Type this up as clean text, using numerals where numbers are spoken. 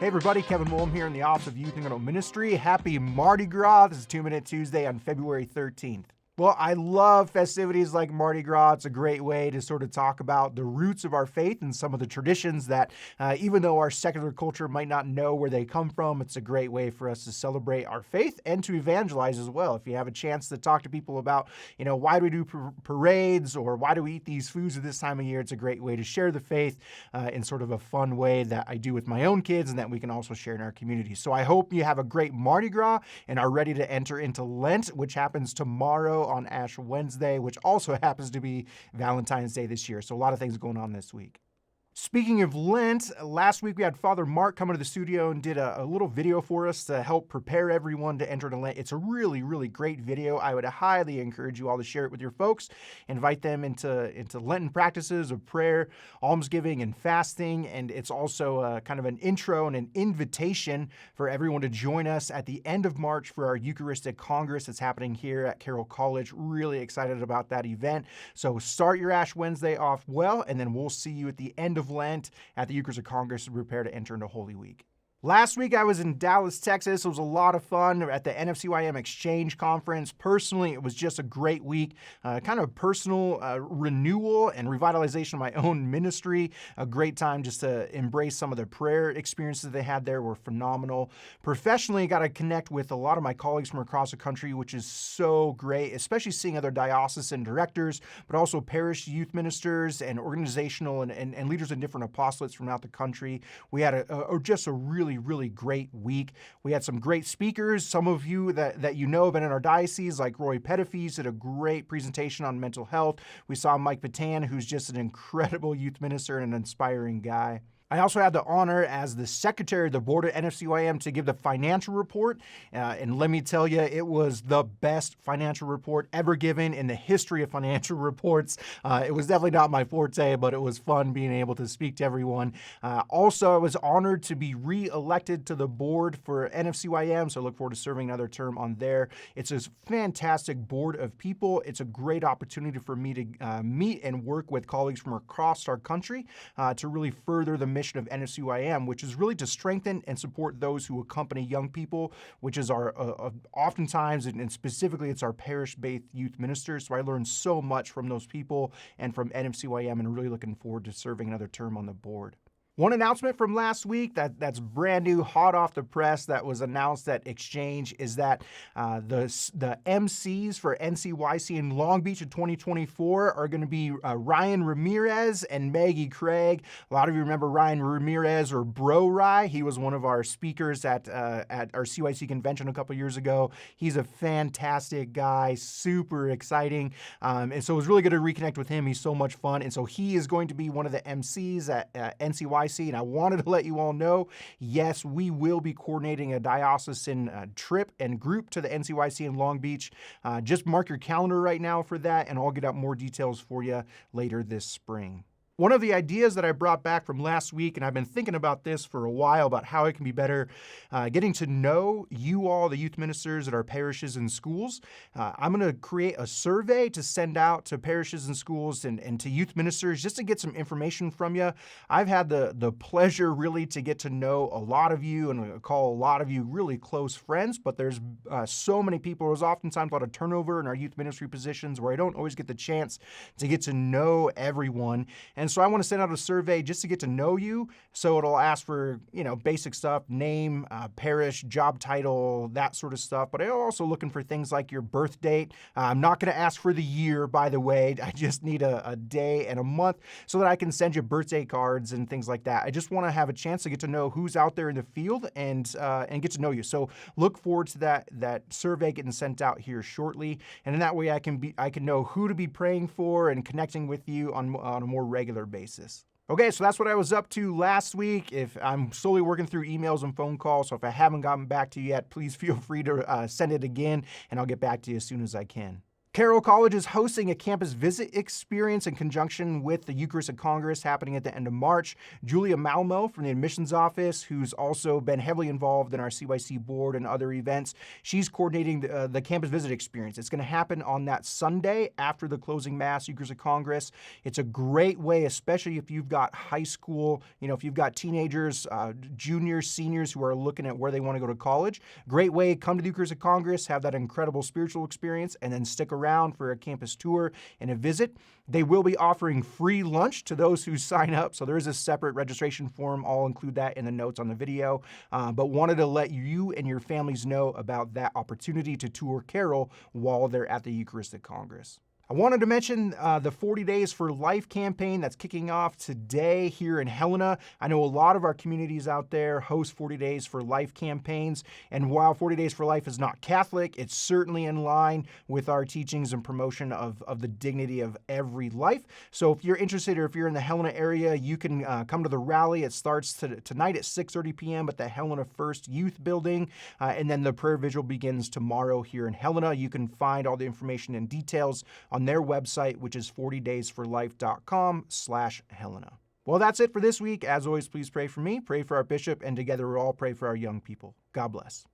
Hey everybody, Kevin Molm here in the Office of Youth and Adult Ministry. Happy Mardi Gras. This is 2 Minute Tuesday on February 13th. Well, I love festivities like Mardi Gras. It's a great way to sort of talk about the roots of our faith and some of the traditions that, even though our secular culture might not know where they come from, it's a great way for us to celebrate our faith and to evangelize as well. If you have a chance to talk to people about, why do we do parades or why do we eat these foods at this time of year, it's a great way to share the faith in sort of a fun way that I do with my own kids and that we can also share in our community. So I hope you have a great Mardi Gras and are ready to enter into Lent, which happens tomorrow on Ash Wednesday, which also happens to be Valentine's Day this year. So a lot of things going on this week. Speaking of Lent, last week we had Father Mark come into the studio and did a little video for us to help prepare everyone to enter into Lent. It's a really, really great video. I would highly encourage you all to share it with your folks, invite them into Lenten practices of prayer, almsgiving, and fasting. And it's also kind of an intro and an invitation for everyone to join us at the end of March for our Eucharistic Congress that's happening here at Carroll College. Really excited about that event. So start your Ash Wednesday off well, and then we'll see you at the end of Lent at the Eucharistic Congress to prepare to enter into Holy Week. Last week I was in Dallas, Texas. It was a lot of fun at the NFCYM Exchange Conference. Personally, it was just a great week, kind of personal renewal and revitalization of my own ministry. A great time just to embrace some of the prayer experiences they had there were phenomenal. Professionally, I got to connect with a lot of my colleagues from across the country, which is so great, especially seeing other diocesan directors, but also parish youth ministers and organizational and leaders in different apostolates from out the country. We had just a really great week. We had some great speakers. Some of you that you know have been in our diocese, like Roy Pettifees, did a great presentation on mental health. We saw Mike Patan, who's just an incredible youth minister and an inspiring guy. I also had the honor as the secretary of the board at NFCYM to give the financial report. And let me tell you, it was the best financial report ever given in the history of financial reports. It was definitely not my forte, but it was fun being able to speak to everyone. Also, I was honored to be re-elected to the board for NFCYM, so I look forward to serving another term on there. It's a fantastic board of people. It's a great opportunity for me to meet and work with colleagues from across our country to really further the mission of NFCYM, which is really to strengthen and support those who accompany young people, which is our oftentimes and specifically it's our parish-based youth ministers. So I learned so much from those people and from NFCYM and really looking forward to serving another term on the board. One announcement from last week that's brand new, hot off the press, that was announced at Exchange is that the MCs for NCYC in Long Beach in 2024 are going to be Ryan Ramirez and Maggie Craig. A lot of you remember Ryan Ramirez, or Bro Rye. He was one of our speakers at our CYC convention a couple years ago. He's a fantastic guy, super exciting. And so it was really good to reconnect with him. He's so much fun. And so he is going to be one of the MCs at NCYC. And I wanted to let you all know, yes, we will be coordinating a diocesan trip and group to the NCYC in Long Beach. Just mark your calendar right now for that, and I'll get out more details for you later this spring. One of the ideas that I brought back from last week, and I've been thinking about this for a while, about how it can be better, getting to know you all, the youth ministers at our parishes and schools. I'm going to create a survey to send out to parishes and schools and to youth ministers just to get some information from you. I've had the pleasure really to get to know a lot of you and call a lot of you really close friends, but there's so many people. There's oftentimes a lot of turnover in our youth ministry positions where I don't always get the chance to get to know everyone. And so I want to send out a survey just to get to know you. So it'll ask for, basic stuff, name, parish, job title, that sort of stuff. But I'm also looking for things like your birth date. I'm not going to ask for the year, by the way. I just need a day and a month so that I can send you birthday cards and things like that. I just want to have a chance to get to know who's out there in the field and get to know you. So look forward to that survey getting sent out here shortly. And in that way, I can know who to be praying for and connecting with you on a more regular basis. Okay, so that's what I was up to last week. If I'm slowly working through emails and phone calls, so if I haven't gotten back to you yet, please feel free to send it again, and I'll get back to you as soon as I can. Carroll College is hosting a campus visit experience in conjunction with the Eucharistic Congress happening at the end of March. Julia Malmo from the admissions office, who's also been heavily involved in our CYC board and other events, she's coordinating the campus visit experience. It's going to happen on that Sunday after the closing Mass Eucharistic Congress. It's a great way, especially if you've got high school, if you've got teenagers, juniors, seniors who are looking at where they want to go to college. Great way, come to the Eucharistic Congress, have that incredible spiritual experience, and then stick around for a campus tour and a visit. They will be offering free lunch to those who sign up, so there is a separate registration form. I'll include that in the notes on the video, but wanted to let you and your families know about that opportunity to tour Carroll while they're at the Eucharistic Congress. I wanted to mention the 40 Days for Life campaign that's kicking off today here in Helena. I know a lot of our communities out there host 40 Days for Life campaigns, and while 40 Days for Life is not Catholic, it's certainly in line with our teachings and promotion of the dignity of every life. So if you're interested, or if you're in the Helena area, you can come to the rally. It starts tonight at 6:30 p.m. at the Helena First Youth Building, and then the prayer vigil begins tomorrow here in Helena. You can find all the information and details on their website, which is 40daysforlife.com/Helena. Well, that's it for this week. As always, please pray for me, pray for our bishop, and together we'll all pray for our young people. God bless.